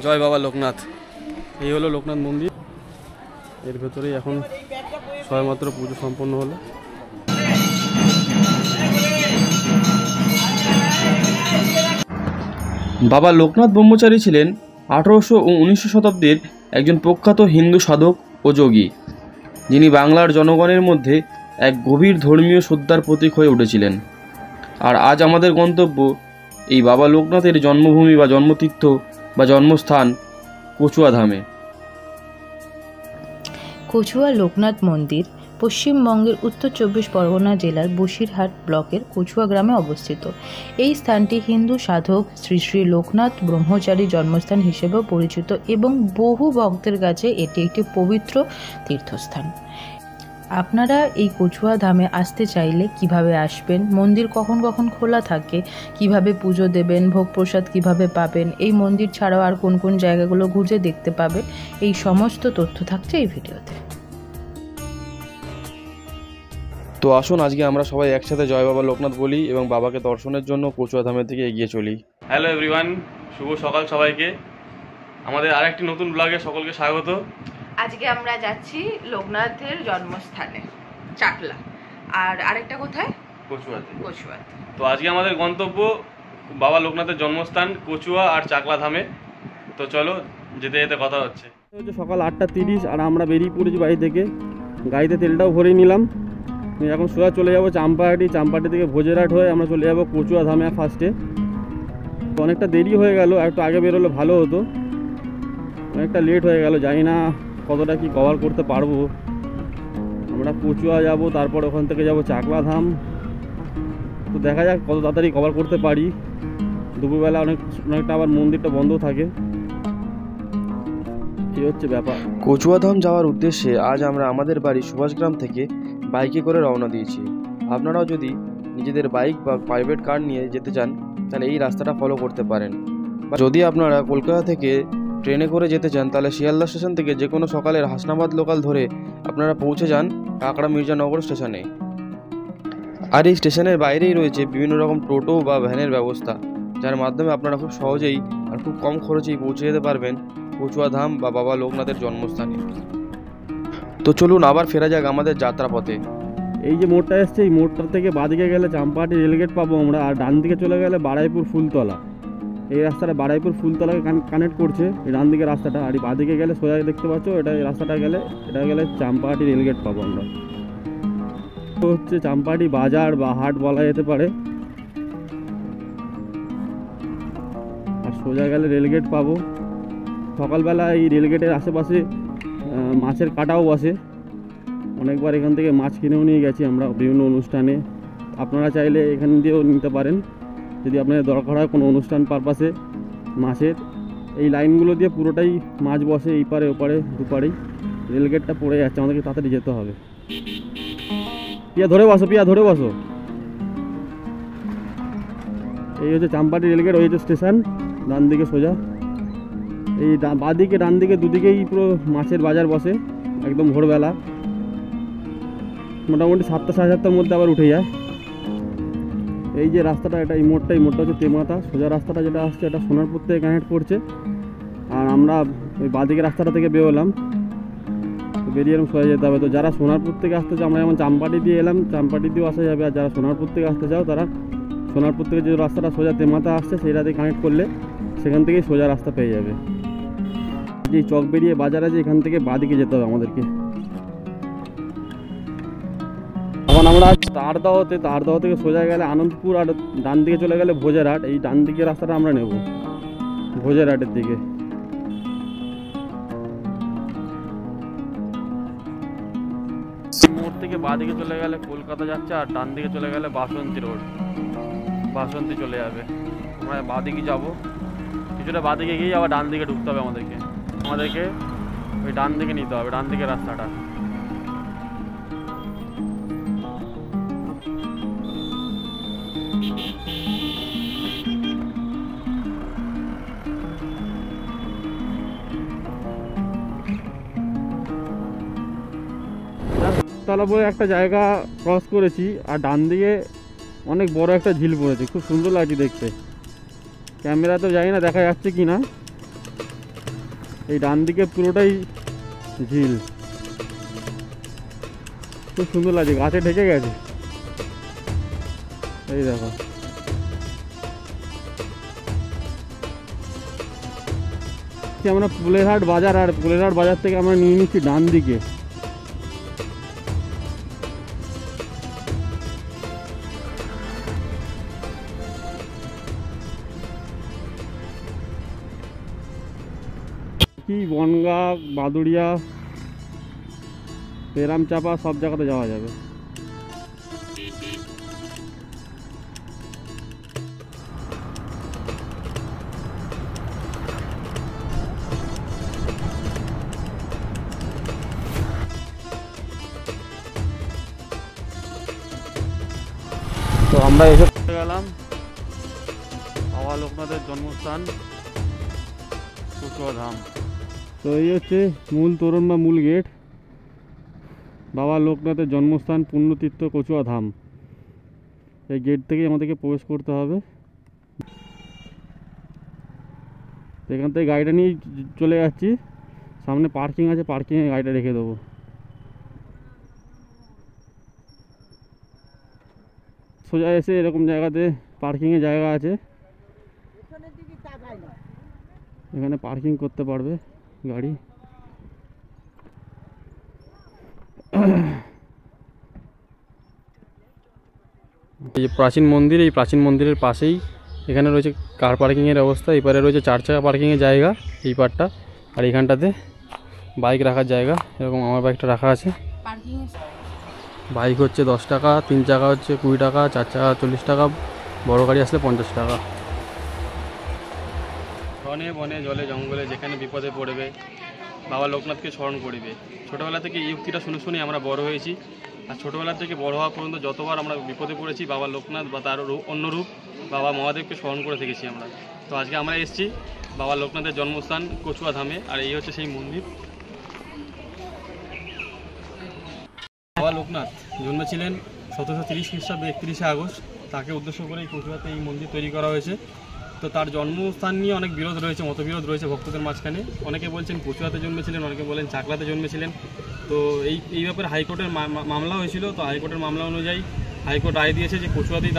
জয় বাবা লোকনাথ। এই হলো লোকনাথ মন্দির, এর ভেতরেই এখন সবেমাত্র পুজো সম্পন্ন হলো। বাবা লোকনাথ ব্রহ্মচারী ছিলেন 1800 ও 1900 শতাব্দীর একজন প্রখ্যাত হিন্দু সাধক ও যোগী, যিনি বাংলার জনগণের মধ্যে এক গভীর ধর্মীয় শ্রদ্ধার প্রতীক হয়ে উঠেছিলেন। আর আজ আমাদের গন্তব্য এই বাবা লোকনাথের জন্মভূমি বা জন্মতীর্থ বা জন্মস্থান কচুয়া ধামে। কচুয়া লোকনাথ মন্দির পশ্চিমবঙ্গের উত্তর 24 পরগনা জেলার বসিরহাট ব্লকের কচুয়া গ্রামে অবস্থিত। এই স্থানটি হিন্দু সাধক শ্রী শ্রী লোকনাথ ব্রহ্মচারী জন্মস্থান হিসেবেও পরিচিত এবং বহু ভক্তের কাছে এটি একটি পবিত্র তীর্থস্থান। আপনারা এই কচুয়া ধামে আসতে চাইলে কিভাবে আসবেন, মন্দির কখন কখন খোলা থাকে, কিভাবে পুজো দেবেন, ভোগ প্রসাদ কীভাবে পাবেন, এই মন্দির ছাড়াও আর কোন কোন জায়গাগুলো ঘুরে দেখতে পাবেন, এই সমস্ত তথ্য থাকছে এই ভিডিওতে। তো আসুন আজকে আমরা সবাই একসাথে জয় বাবা লোকনাথ বলি এবং বাবাকে দর্শনের জন্য কচুয়া ধামের দিকে এগিয়ে চলি। হ্যালো এভরিওয়ান, শুভ সকাল সবাইকে। আমাদের আরেকটি নতুন ব্লগে সকলকে স্বাগত। আজকে আমরা যাচ্ছি লোকনাথের জন্মস্থানে চাকলা, আর আরেকটা কোথায়? কচুয়াতে। কচুয়াতে। তো আজকে আমাদের গন্তব্য বাবা লোকনাথের জন্মস্থান কচুয়া আর চাকলা ধামে। তো চলো যেতে যেতে কথা হচ্ছে। সকাল 8:30 আর আমরা বেরিয়ে পড়েছি বাড়ি থেকে। গাড়িতে তেলটাও ভরে নিলাম। এখন সোজা চলে যাবো চাম্পাহাটি থেকে ভোজেরহাট হয়ে আমরা চলে যাবো কচুয়া ধামে ফার্স্টে। অনেকটা দেরি হয়ে গেল, একটু আগে বেরোলে ভালো হতো, অনেকটা লেট হয়ে গেল। জানি না কতটা কি কভার করতে পারবো। আমরা কচুয়া যাব, তারপর ওখান থেকে যাব চাকলা ধাম। তো দেখা যাক কত তাড়াতাড়ি কভার করতে পারি। দুপুরবেলা অনেকটা আবার মন্দিরটা বন্ধ থাকে, এই হচ্ছে ব্যাপার। কচুয়া ধাম যাওয়ার উদ্দেশ্যে আজ আমরা আমাদের বাড়ি সুভাষগ্রাম থেকে বাইকে করে রওনা দিয়েছি। আপনারাও যদি নিজেদের বাইক বা প্রাইভেট কার নিয়ে যেতে চান তাহলে এই রাস্তাটা ফলো করতে পারেন। যদি আপনারা কলকাতা থেকে ট্রেনে করে যেতে চান তাহলে শিয়ালদা স্টেশন থেকে যে কোনো সকালের হাসনাবাদ লোকাল ধরে আপনারা পৌঁছে যান কাকড়া মির্জানগর স্টেশনে। আর এই স্টেশনের বাইরেই রয়েছে বিভিন্ন রকম টোটো বা ভ্যানের ব্যবস্থা, যার মাধ্যমে আপনারা খুব সহজেই আর খুব কম খরচেই পৌঁছে যেতে পারবেন কচুয়া ধাম বা বাবা লোকনাথের জন্মস্থানে। তো চলুন আবার ফেরা যাক আমাদের যাত্রাপথে। এই যে মোড়টা এসছে, এই মোড়টার থেকে বাঁদিকে গেলে চাম্পাহাটি রেলগেট পাবো আমরা, আর ডান দিকে চলে গেলে বারাইপুর ফুলতলা। এই রাস্তাটা বারাইপুর ফুলতলাকে কানেক্ট করছে, এই ডান দিকের রাস্তাটা। আর এই বাঁদিকে গেলে সোজা দেখতে পাচ্ছ, এটা এই রাস্তাটা গেলে চাম্পাহাটি রেলগেট পাবো আমরা। তো হচ্ছে চাম্পাহাটি বাজার বা হাট বলা যেতে পারে। আর সোজা গেলে রেলগেট পাবো। সকালবেলা এই রেলগেটের আশেপাশে মাছের কাটাও বসে, অনেকবার এখান থেকে মাছ কিনেও নিয়ে গেছি আমরা বিভিন্ন অনুষ্ঠানে। আপনারা চাইলে এখান দিয়েও নিতে পারেন যদি আপনাদের দরকার হয় কোনো অনুষ্ঠান পারপাসে মাছের। এই লাইনগুলো দিয়ে পুরোটাই মাছ বসে, এই পারে ওপারে দুপারেই। রেলগেটটা পড়ে যাচ্ছে, আমাদেরকে তাড়াতাড়ি যেতে হবে। পিয়া ধরে বসো। এই হচ্ছে চাম্পাহাটি রেলগেট, ওই হচ্ছে স্টেশন, ডান দিকে সোজা। এই বাঁদিকে ডান দিকে দুদিকেই পুরো মাছের বাজার বসে একদম ভোরবেলা। মোটামুটি 7টা সাড়ে 7টার মধ্যে আবার উঠে যায়। এই যে রাস্তাটা, এই মোড়টা হচ্ছে তেমাতা। সোজা রাস্তাটা যেটা আসছে এটা সোনারপুর থেকে কানেক্ট করছে। আর আমরা ওই বাঁদিকে রাস্তাটা থেকে বেরোলাম, বেরিয়ে এরকম সোজা যেতে হবে। তো যারা সোনারপুর থেকে আসতে চাও, আমরা যেমন চাম্পাহাটি দিয়ে এলাম, চাম্পাহাটি দিয়েও আসা যাবে। আর যারা সোনারপুর থেকে আসতে চাও তারা সোনারপুর থেকে যে রাস্তাটা সোজা তেমাতা আসছে সেইটা দিয়ে কানেক্ট করলে সেখান থেকেই সোজা রাস্তা পেয়ে যাবে। যে চক বেরিয়ে বাজার আছে, এখান থেকে বাঁদিকে যেতে হবে আমাদেরকে। এখন আমরা তারদাহ থেকে সোজা গেলে আনন্দপুর, আর ডান দিকে চলে গেলে ভোজেরহাট। এই ডান দিকে রাস্তাটা আমরা নেব ভোজেরহাটের দিকে। মোড় থেকে বাঁদিকে চলে গেলে কলকাতা যাচ্ছে, আর ডান দিকে চলে গেলে বাসন্তী রোড, বাসন্তী চলে যাবে। আমরা বাঁদিকে যাবো, কিছুটা বাঁদিকে গিয়ে আবার ডান দিকে ঢুকতে হবে আমাদেরকে ওই ডান দিকে নিতে হবে, ডান দিকে রাস্তাটা। তলাপুরে একটা জায়গা ক্রস করেছি, আর ডান দিকে অনেক বড় একটা ঝিল পড়েছে, খুব সুন্দর লাগছে দেখতে। ক্যামেরা তো জানি না দেখা যাচ্ছে কি না, এই ডান দিকে পুরোটাই ঝিল, খুব সুন্দর লাগছে, গাছে ঢেকে গেছে। এই দেখো আমরা পুলেরহাট বাজার, আর পুলেরহাট বাজার থেকে আমরা নিয়ে নিচ্ছি ডান দিকে। কি বনগা, বাদুড়িয়া, পেরামচাপা সব জায়গাতে যাওয়া যাবে। তো আমরা এসে গেলাম বাবা লোকনাথের জন্মস্থান কচুয়া ধাম। তো এই হচ্ছে মূল তোরণ বা মূল গেট, বাবা লোকনাথের জন্মস্থান পুণ্যতীর্থ কচুয়া ধাম। এই গেট থেকেই আমাদেরকে প্রবেশ করতে হবে। এখান থেকে গাড়িটা নিয়ে চলে যাচ্ছি, সামনে পার্কিং আছে, পার্কিংয়ে গাড়িটা রেখে দেবো। সোজা এসে এরকম জায়গাতে পার্কিংয়ের জায়গা আছে, এখানে পার্কিং করতে পারবে গাড়ি। এই যে প্রাচীন মন্দির, এই প্রাচীন মন্দিরের পাশেই এখানে রয়েছে কার পার্কিংয়ের ব্যবস্থা। এই পারে রয়েছে 4 চাকা পার্কিংয়ের জায়গা এই পারটা, আর এইখানটাতে বাইক রাখার জায়গা। এরকম আমার বাইকটা রাখা আছে। বাইক হচ্ছে 10 টাকা, 3 চাকা হচ্ছে 20 টাকা, 4 চাকা 40 টাকা, বড় গাড়ি আসলে 50 টাকা। বনে বনে জলে জঙ্গলে যেখানে বিপদে পড়বে বাবা লোকনাথকে স্মরণ করিবে। ছোটোবেলা থেকে এই উক্তিটা শুনে শুনে আমরা বড় হয়েছি, আর ছোটোবেলা থেকে বড় হওয়া পর্যন্ত যতবার আমরা বিপদে পড়েছি বাবা লোকনাথ বা তার অন্য রূপ বাবা মহাদেবকে স্মরণ করে থেকেছি আমরা। তো আজকে আমরা এসেছি বাবা লোকনাথের জন্মস্থান কচুয়া ধামে, আর এই হচ্ছে সেই মন্দির। বাবা লোকনাথ জন্মেছিলেন 1730 খ্রিস্টাব্দে 31শে আগস্ট। তাকে উদ্দেশ্য করে এই কচুয়াতে এই মন্দির তৈরি করা হয়েছে। তো তার জন্মস্থান নিয়ে অনেক বিরোধ রয়েছে, মতবিরোধ রয়েছে ভক্তদের মাঝখানে। অনেকে বলছেন কচুয়াতে জন্মেছিলেন, অনেকে বলেন চাকলাতে জন্মেছিলেন। তো এই ব্যাপারে হাইকোর্টের মামলা হয়েছিল। তো হাইকোর্টের মামলা অনুযায়ী হাইকোর্ট রায় দিয়েছে যে কচুয়াতেই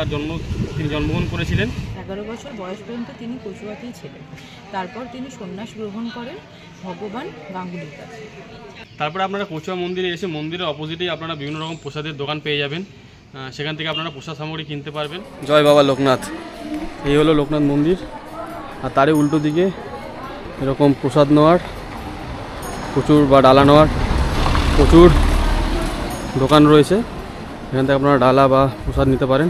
তিনি জন্মগ্রহণ করেছিলেন। 11 বছর বয়স পর্যন্ত তিনি কচুয়াতেই ছিলেন। তারপর তিনি সন্ন্যাস গ্রহণ করেন ভগবান গাঙ্গুলির কাছে। তারপরে আপনারা কচুয়া মন্দিরে এসে মন্দিরের অপোজিটেই আপনারা বিভিন্ন রকম প্রসাদের দোকান পেয়ে যাবেন, সেখান থেকে আপনারা প্রসাদ সামগ্রী কিনতে পারবেন। জয় বাবা লোকনাথ। এই হলো লোকনাথ মন্দির, আর তারই উল্টো দিকে এরকম প্রসাদ নেওয়ার প্রচুর বা ডালা নেওয়ার প্রচুর দোকান রয়েছে। এখান থেকে আপনারা ডালা বা প্রসাদ নিতে পারেন।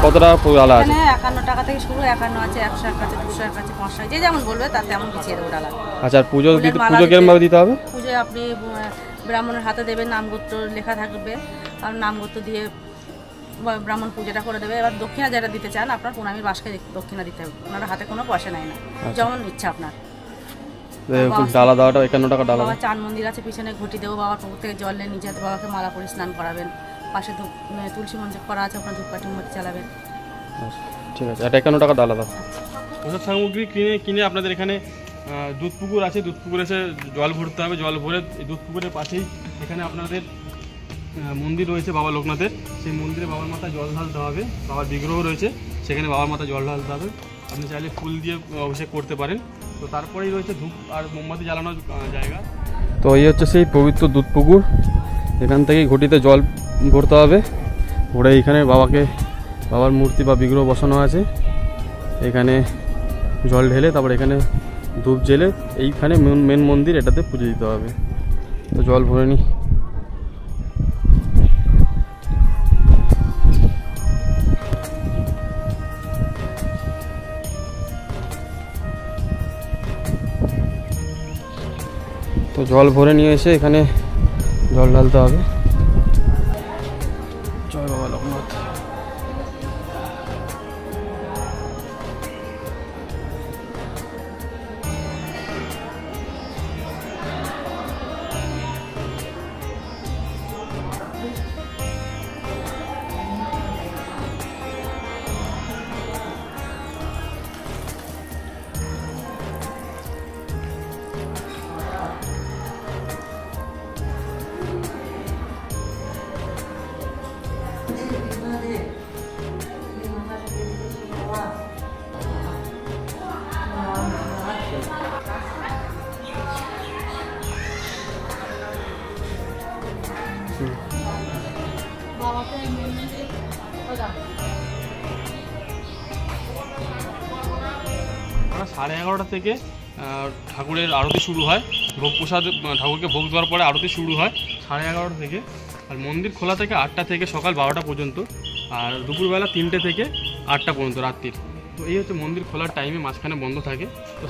কত টাকা ডালা আছে? 51 টাকা থেকে শুরু, 51 আছে, 100 আছে, 200 আছে, 500, যে যেমন বলবে তার তেমন গুছিয়ে দেবো ডালা। আচ্ছা, পুজো কিরকমভাবে দিতে হবে? পুজোয় আপনি ব্রাহ্মণের হাতে দেবেন, নামগোত্র লেখা থাকবে, আর নামগোত্র দিয়ে ব্রাহ্মণ পুজোটা করে দেবে। এবার দক্ষিণা যেটা দিতে চান আপনার প্রণামীর বাসকে দক্ষিণা দিতে হবে, ওনার হাতে কোনো পয়সা নেয় না, যেমন ইচ্ছা আপনার। ডালা দেওয়াটা 51 টাকা ডালা। বাবা চান মন্দির আছে, পিছনে ঘটি দেবো, বাবার পুকুর থেকে জল নিয়ে নিচে বাবাকে মালা পরে স্নান করাবেন। পাশে তুলসী মঞ্চ করা আছে, আপনার ধূপকাঠি মোমবাতি চালাবেন। ঠিক আছে, এটা 51 টাকা ডালা দাও। প্রসাদ সামগ্রী কিনে আপনাদের এখানে দুধ পুকুর আছে, দুধ পুকুরে এসে জল ভরতে হবে। জল ভরে দুধ পুকুরের পাশেই এখানে আপনাদের মন্দির রয়েছে বাবা লোকনাথের। সেই মন্দিরে বাবার মাথায় জল ঢালতে হবে, বাবার বিগ্রহ রয়েছে সেখানে বাবার মাথায় জল ঢালতে হবে। আপনি চাইলে ফুল দিয়ে অভিষেক করতে পারেন। তো তারপরেই রয়েছে ধূপ আর মোমবাতি জ্বালানোর জায়গা। তো এই হচ্ছে সেই পবিত্র দুধ পুকুর, এখান থেকেই ঘটিতে জল ভরতে হবে। ভরে এইখানে বাবার মূর্তি বা বিগ্রহ বসানো আছে, এখানে জল ঢেলে তারপর এখানে ধূপ জেলে এইখানে মেন মন্দির, এটাতে পুজো দিতে হবে। তো জল ভরে নিই। তো জল ভরে নিয়ে এসে এখানে জল ঢালতে হবে। জয় বাবা লোকনাথ। সাড়ে 11টা থেকে ঠাকুরের আরতি শুরু হয়। ভোগ প্রসাদ ঠাকুরকে ভোগ দেওয়ার পরে আরতি শুরু হয় 11:30 থেকে। আর মন্দির খোলা থেকে 8টা থেকে সকাল 12টা পর্যন্ত, আর দুপুরবেলা 3টে থেকে 8টা পর্যন্ত রাত্রির। তো এই হচ্ছে মন্দির খোলার টাইমে, মাঝখানে বন্ধ থাকে। তো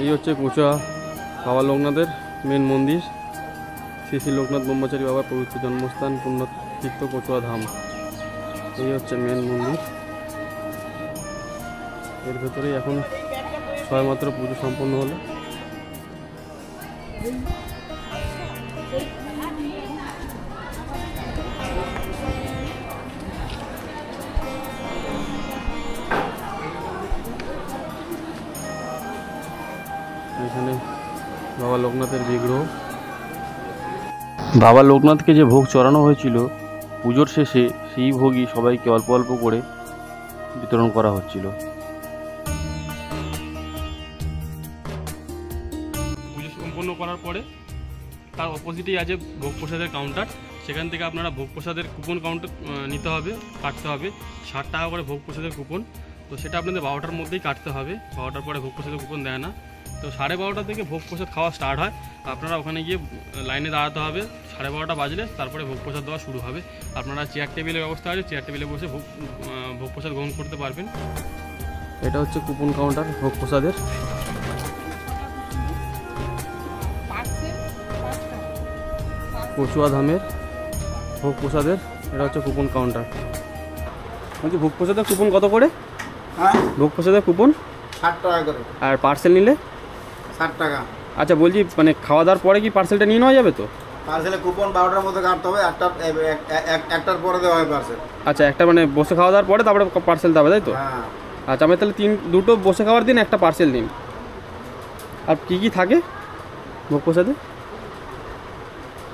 এই হচ্ছে কোচুয়া বাবা লোকনাথের মেন মন্দির, শ্রী শ্রী লোকনাথ ব্রহ্মচারী বাবার পবিত্র জন্মস্থান পুণ্যতীর্থ কোচুয়া ধাম। এই হচ্ছে মেন মন্দির। এর ভেতরেই এখন সবেমাত্র পুজো সম্পন্ন হলো। এখানে বাবা লোকনাথের বিগ্রহ। বাবা লোকনাথকে যে ভোগ চড়ানো হয়েছিল পুজোর শেষে, সেই ভোগই সবাইকে অল্প অল্প করে বিতরণ করা হচ্ছিল। পুজো সম্পন্ন করার পরে তার অপোজিটেই আছে ভোগ প্রসাদের কাউন্টার। সেখান থেকে আপনারা ভোগ প্রসাদের কুপন কাউন্টার নিতে হবে, কাটতে হবে। 60 টাকা করে ভোগ প্রসাদের কুপন। তো সেটা আপনাদের 12টার মধ্যেই কাটতে হবে, 12টার পরে ভোগ প্রসাদের কুপন দেয় না। তো 12:30 থেকে ভোগ প্রসাদ খাওয়া স্টার্ট হয়। আপনারা ওখানে গিয়ে লাইনে দাঁড়াতে হবে। 12:30 বাজলে তারপরে ভোগ প্রসাদ দেওয়া শুরু হবে। আপনারা চেয়ার টেবিলের ব্যবস্থা আছে, চেয়ার টেবিলে বসে ভোগ প্রসাদ গ্রহণ করতে পারবেন। এটা হচ্ছে কুপন কাউন্টার ভোগ প্রসাদের। কচুয়া ধামের ভোগ প্রসাদের এটা হচ্ছে কুপন কাউন্টার। বলছি ভোগ প্রসাদের কুপন কত করে? হ্যাঁ, ভোগ প্রসাদের কুপন 60 টাকা করে। আর পার্সেল নিলে 60 টাকা। আচ্ছা, বলছি মানে খাওয়া দাওয়ার পরে কি পার্সেলটা নিয়ে নেওয়া যাবে তো? পার্সেলে কুপন 12টার মধ্যে কাটতে হবে, একটার পরে দেওয়া হয় পার্সেল। আচ্ছা, একটা মানে বসে খাওয়া দাওয়ার পরে তারপরে পার্সেল দেবে, তাই তো? হ্যাঁ। আচ্ছা, আমি তাহলে দুটো বসে খাওয়ার দিন, একটা পার্সেল দিন। আর কি কি থাকে ভোগ প্রসাদে?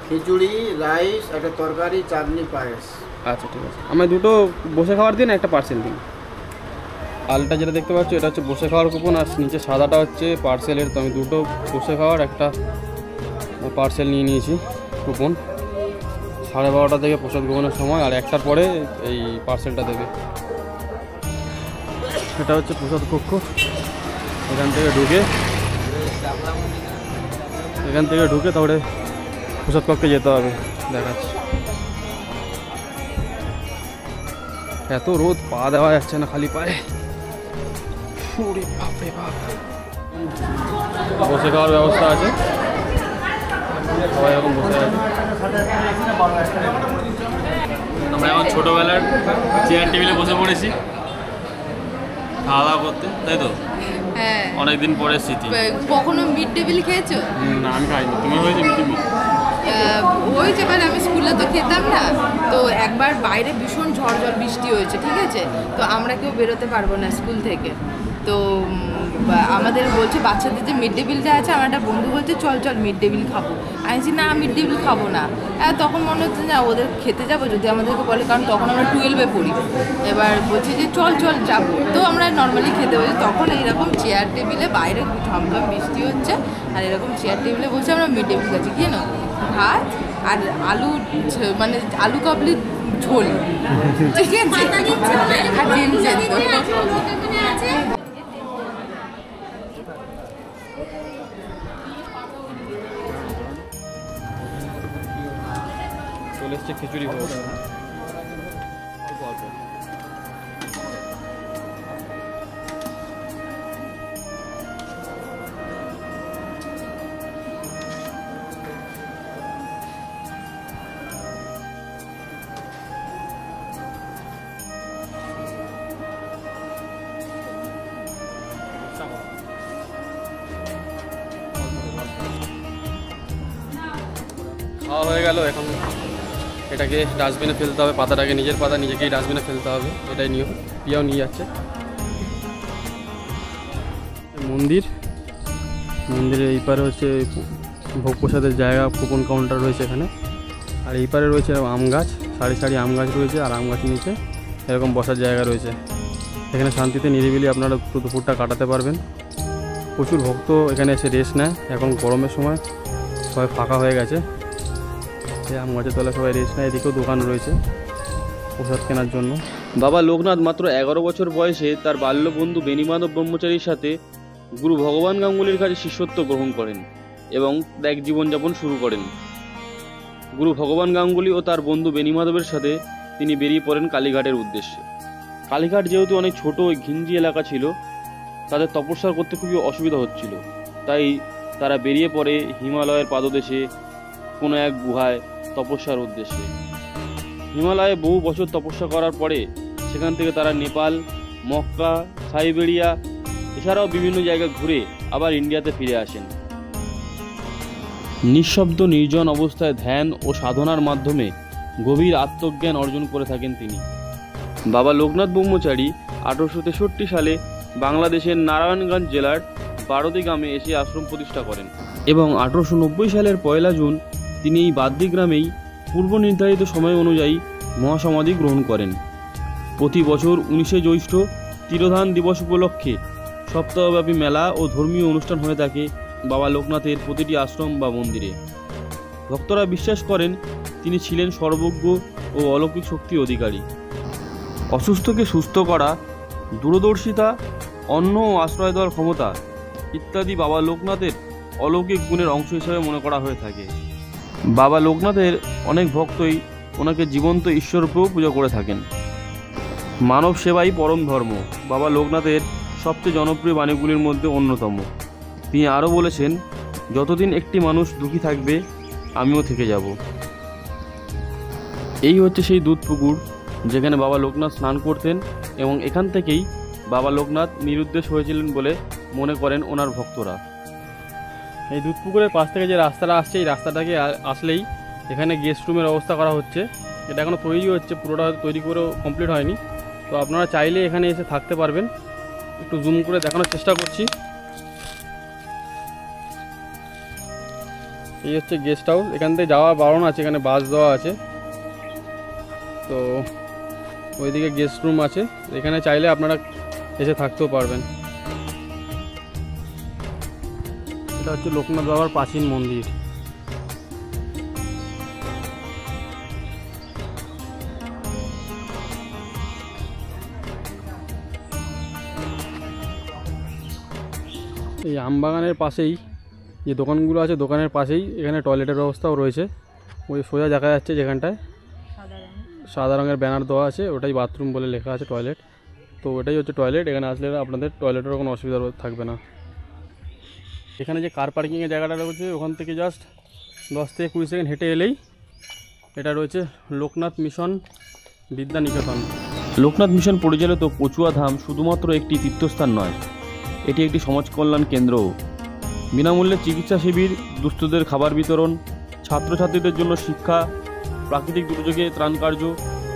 খিচুড়ি, রাইস, একটা তরকারি, চাটনি, পায়েস। আচ্ছা ঠিক আছে, আমি দুটো বসে খাওয়ার দিন, একটা পার্সেল দিন। আলটা যেটা দেখতে পাচ্ছ এটা হচ্ছে বসে খাওয়ার কুপন, আর নিচে সাদাটা হচ্ছে পার্সেলের। তো আমি দুটো বসে খাওয়ার, একটা পার্সেল নিয়ে নিয়েছি কুপন। 12:30 থেকে প্রসাদ গ্রহণের সময়, আর 1টার পরে এই পার্সেলটা দেবে। এটা হচ্ছে প্রসাদ কক্ষ। এখান থেকে ঢুকে তারপরে প্রসাদ কক্ষে যেতে হবে। দেখাচ্ছি, এত রোদ, পা দেওয়া যাচ্ছে না খালি পায়ে। বসে খাওয়ার ব্যবস্থা আছে, সবাই এখন বসে আছে। আমরা এখন ছোটোবেলার চেয়ার টেবিলে বসে পড়েছি খাওয়া দাওয়া করতে, তাই তো? হ্যাঁ, অনেকদিন পরে স্মৃতি। কখনো মিড ডে মিল খেয়েছো? না, আমি খাইনি। তুমি হয়েছে মিড ডে মিল? ওই যে মানে আমি স্কুলে তো খেতাম না, তো একবার বাইরে ভীষণ ঝড় বৃষ্টি হয়েছে, ঠিক আছে? তো আমরা কেউ বেরোতে পারবো না স্কুল থেকে। তো আমাদের বলছে বাচ্চাদের যে মিড ডে মিলটা আছে, আমার একটা বন্ধু বলছে চল মিড ডে মিল খাবো। আমি বলছি না, মিড ডে মিল খাবো না। তখন মনে হচ্ছে না ওদের খেতে যাবো যদি আমাদেরকে বলে, কারণ তখন আমরা 12-এ পড়ি। এবার বলছি যে চল যাবো। তো আমরা নর্মালি খেতে বসি, তখন এইরকম চেয়ার টেবিলে বাইরে ঝমঝম বৃষ্টি হচ্ছে, আর এরকম চেয়ার টেবিলে বসে আমরা মিড ডে মিল খাচ্ছি। কি না, ভাত আর মানে আলু কাবলির ঝোল, ঠিক আছে, আর ডিম সেদ্ধ। চলে এসছে খিচুড়ি ভোগ। খাওয়া হয়ে গেল, এখন এটাকে ডাস্টবিনে ফেলতে হবে, পাতাটাকে নিজের পাতা নিজেকেই ডাস্টবিনে ফেলতে হবে, এটাই নিয়ম। প্রিয়াও নিয়ে যাচ্ছে। মন্দিরের এই পারে হচ্ছে ভোগ প্রসাদের জায়গা, কুপন কাউন্টার রয়েছে এখানে। আর এই পারে রয়েছে আম গাছ, সারি সারি আম গাছ রয়েছে, আর আম গাছের নিচে এরকম বসার জায়গা রয়েছে। এখানে শান্তিতে নিরিবিলি আপনারা দুপুরটা কাটাতে পারবেন। প্রচুর ভক্ত এখানে এসে রেস্ট নেয়। এখন গরমের সময় সবাই ফাঁকা হয়ে গেছে, এই আম গাছের তলায় সবাই রেস্ট নেয়। এদিকেও দোকান রয়েছে প্রসাদ কেনার জন্য। বাবা লোকনাথ মাত্র 11 বছর বয়সে তার বাল্য বন্ধু বেণীমাধব ব্রহ্মচারীর সাথে গুরু ভগবান গাঙ্গুলির কাছে শিষ্যত্ব গ্রহণ করেন এবং ত্যাগ জীবনযাপন শুরু করেন। গুরু ভগবান গাঙ্গুলি ও তার বন্ধু বেণীমাধবের সাথে তিনি বেরিয়ে পড়েন কালীঘাটের উদ্দেশ্যে। কালীঘাট যেহেতু অনেক ছোট ও ঘিঞ্জি এলাকা ছিল, তাদের তপস্যা করতে খুবই অসুবিধা হচ্ছিল, তাই তারা বেরিয়ে পড়ে হিমালয়ের পাদদেশে কোনো এক গুহায় তপস্যার উদ্দেশ্যে। হিমালয়ে বহু বছর তপস্যা করার পরে সেখান থেকে তারা নেপাল, মক্কা, সাইবেরিয়া এছাড়াও বিভিন্ন জায়গা ঘুরে আবার ইন্ডিয়াতে ফিরে আসেন। নিঃশব্দ নির্জন অবস্থায় ধ্যান ও সাধনার মাধ্যমে গভীর আত্মজ্ঞান অর্জন করে থাকেন তিনি। বাবা লোকনাথ ব্রহ্মচারী 1863 সালে বাংলাদেশের নারায়ণগঞ্জ জেলার বারোদি গ্রামে এসে আশ্রম প্রতিষ্ঠা করেন এবং 1890 সালের 1 জুন তিনি এই বাদ্দি গ্রামেই পূর্ব নির্ধারিত সময় অনুযায়ী মহাসমাধি গ্রহণ করেন। প্রতি বছর 19শে জ্যৈষ্ঠ তিরোধান দিবস উপলক্ষে সপ্তাহব্যাপী মেলা ও ধর্মীয় অনুষ্ঠান হয়ে থাকে বাবা লোকনাথের প্রতিটি আশ্রম বা মন্দিরে। ভক্তরা বিশ্বাস করেন তিনি ছিলেন সর্বজ্ঞ ও অলৌকিক শক্তির অধিকারী। অসুস্থকে সুস্থ করা, দূরদর্শিতা, অন্ন ও আশ্রয় দেওয়ার ক্ষমতা ইত্যাদি বাবা লোকনাথের অলৌকিক গুণের অংশ হিসেবে মনে করা হয়ে থাকে। বাবা লোকনাথের অনেক ভক্তই ওনাকে জীবন্ত ঈশ্বররূপেও পূজা করে থাকেন। মানব সেবাই পরম ধর্ম বাবা লোকনাথের সবচেয়ে জনপ্রিয় বাণীগুলির মধ্যে অন্যতম। তিনি আরও বলেছেন, যতদিন একটি মানুষ দুঃখী থাকবে আমিও থেকে যাব। এই হচ্ছে সেই দুধ পুকুর যেখানে বাবা লোকনাথ স্নান করতেন এবং এখান থেকেই বাবা লোকনাথ নিরুদ্দেশ হয়েছিলেন বলে মনে করেন ওনার ভক্তরা। এই দুধ পুকুরের পাশ থেকে যে রাস্তাটা আসছে, এই রাস্তাটাকে আসলেই এখানে গেস্ট রুমের ব্যবস্থা করা হচ্ছে। এটা এখনও তৈরি হচ্ছে, পুরোটা তৈরি করেও কমপ্লিট হয়নি। তো আপনারা চাইলে এখানে এসে থাকতে পারবেন। একটু জুম করে দেখানোর চেষ্টা করছি। এই হচ্ছে গেস্ট হাউস। এখান থেকে যাওয়া বারণ আছে, এখানে বাস দেওয়া আছে। তো ওইদিকে গেস্ট রুম আছে, এখানে চাইলে আপনারা এসে থাকতেও পারবেন। এটা হচ্ছে লোকনাথ বাবার প্রাচীন মন্দির। এই আমবাগানের পাশেই যে দোকানগুলো আছে, দোকানের পাশেই এখানে টয়লেটের ব্যবস্থাও রয়েছে। ওই সোজা দেখা যাচ্ছে যেখানটায় সাদা রঙের ব্যানার দেওয়া আছে, ওটাই বাথরুম বলে লেখা আছে, টয়লেট। তো ওটাই হচ্ছে টয়লেট। এখানে আসলে আপনাদের টয়লেটেরও কোনো অসুবিধা থাকবে না। এখানে যে কার পার্কিংয়ের জায়গাটা রয়েছে, ওখান থেকে জাস্ট 10 থেকে 20 সেকেন্ড হেঁটে এলেই এটা রয়েছে লোকনাথ মিশন বিদ্যা নিকেতন। লোকনাথ মিশন পরিচালিত কচুয়া ধাম শুধুমাত্র একটি তীর্থস্থান নয়, এটি একটি সমাজ কল্যাণ কেন্দ্রও। বিনামূল্যে চিকিৎসা শিবির, দুস্থদের খাবার বিতরণ, ছাত্রছাত্রীদের জন্য শিক্ষা, প্রাকৃতিক দুর্যোগে ত্রাণ কার্য,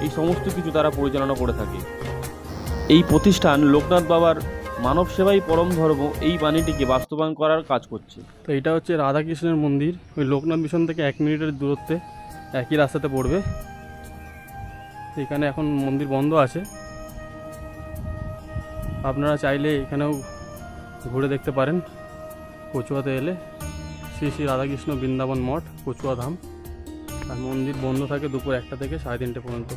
এই সমস্ত কিছু তারা পরিচালনা করে থাকে। এই প্রতিষ্ঠান লোকনাথ বাবার মানব সেবাই পরম ধর্ম এই বাণীটিকে বাস্তবায়ন করার কাজ করছে। তো এটা হচ্ছে রাধাকৃষ্ণের মন্দির। ওই লোকনাথ মিশন থেকে 1 মিনিটের দূরত্বে একই রাস্তাতে পড়বে। এখানে এখন মন্দির বন্ধ আছে, আপনারা চাইলে এখানেও ঘুরে দেখতে পারেন। কচুয়াতে এলে শ্রী শ্রী রাধাকৃষ্ণ বৃন্দাবন মঠ, কচুয়া ধাম। আর মন্দির বন্ধ থাকে দুপুর 1টা থেকে 3:30 পর্যন্ত।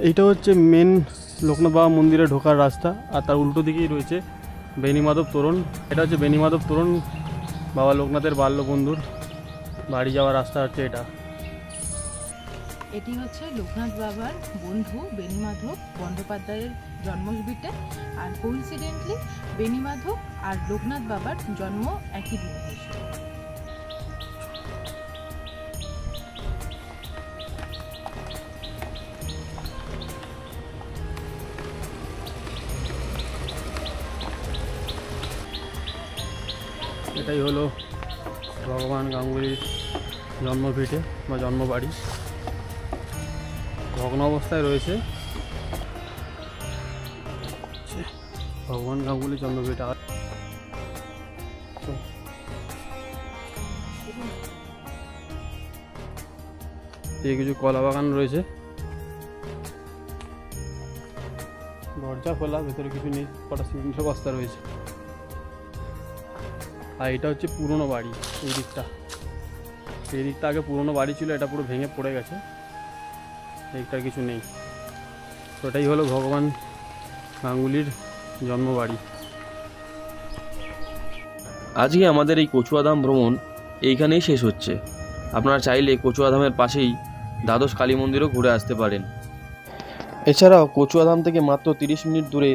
এইটা হচ্ছে মেন লোকনাথ বাবা মন্দিরে ঢোকার রাস্তা, আর তার উল্টো দিকেই রয়েছে বেণীমাধব তোরণ। এটা হচ্ছে বেণীমাধব তোরণ, বাবা লোকনাথের বাল্য বন্ধুর বাড়ি যাওয়ার রাস্তা হচ্ছে এটা। এটি হচ্ছে লোকনাথ বাবার বন্ধু বেণীমাধব বন্দ্যোপাধ্যায়ের জন্মভিটে। আর কোইন্সিডেন্টলি বেণীমাধব আর লোকনাথ বাবার জন্ম একই দিনে হয়েছিল। এটাই হলো ভগবান গাঙ্গুলির জন্মভিটে বা জন্মবাড়ি, ভগ্ন অবস্থায় রয়েছে। ভগবান গাঙ্গুলির জন্মভিটা। এই কিছু কলা বাগান রয়েছে, দরজা খোলা, ভেতরে কিছু নেই, কটা সিমেন্টের বস্তা রয়েছে। আর এটা হচ্ছে পুরনো বাড়ি। এই দিকটা আগে পুরনো বাড়ি ছিল, এটা পুরো ভেঙে পড়ে গেছে, এইটার কিছু নেই। তো এটাই হলো ভগবান গাঙ্গুলির জন্মবাড়ি। আজকে আমাদের এই কচুয়াধাম ভ্রমণ এইখানেই শেষ হচ্ছে। আপনারা চাইলে কচুয়াধামের পাশেই দ্বাদশ কালী মন্দিরও ঘুরে আসতে পারেন। এছাড়াও কচুয়াধাম থেকে মাত্র 30 মিনিট দূরে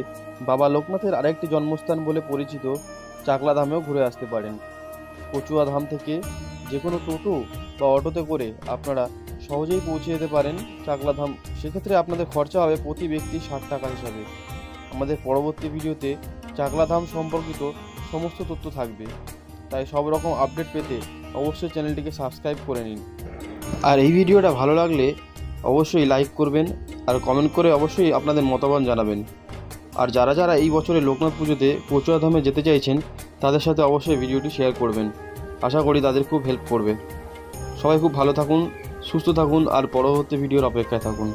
বাবা লোকনাথের আরেকটি জন্মস্থান বলে পরিচিত চাকলাধামেও ঘুরে আসতে পারেন। কচুয়াধাম থেকে যে কোনো টোটো বা অটোতে করে আপনারা সহজেই পৌঁছে যেতে পারেন চাকলাধাম। সেক্ষেত্রে আপনাদের খরচা হবে প্রতি ব্যক্তি 60 টাকা হিসাবে। আমাদের পরবর্তী ভিডিওতে চাকলাধাম সম্পর্কিত সমস্ত তথ্য থাকবে, তাই সব রকম আপডেট পেতে অবশ্যই চ্যানেলটিকে সাবস্ক্রাইব করে নিন। আর এই ভিডিওটা ভালো লাগলে অবশ্যই লাইক করবেন আর কমেন্ট করে অবশ্যই আপনাদের মতামত জানাবেন। আর যারা যারা এই বছরে লোকনাথ পুজোতে কচুয়াধামে যেতে চাইছেন তাদের সাথে অবশ্যই ভিডিওটি শেয়ার করবেন। আশা করি তাদের খুব হেল্প করবে। সবাই খুব ভালো থাকুন, সুস্থ থাকুন আর পরবর্তী ভিডিওর অপেক্ষায় থাকুন।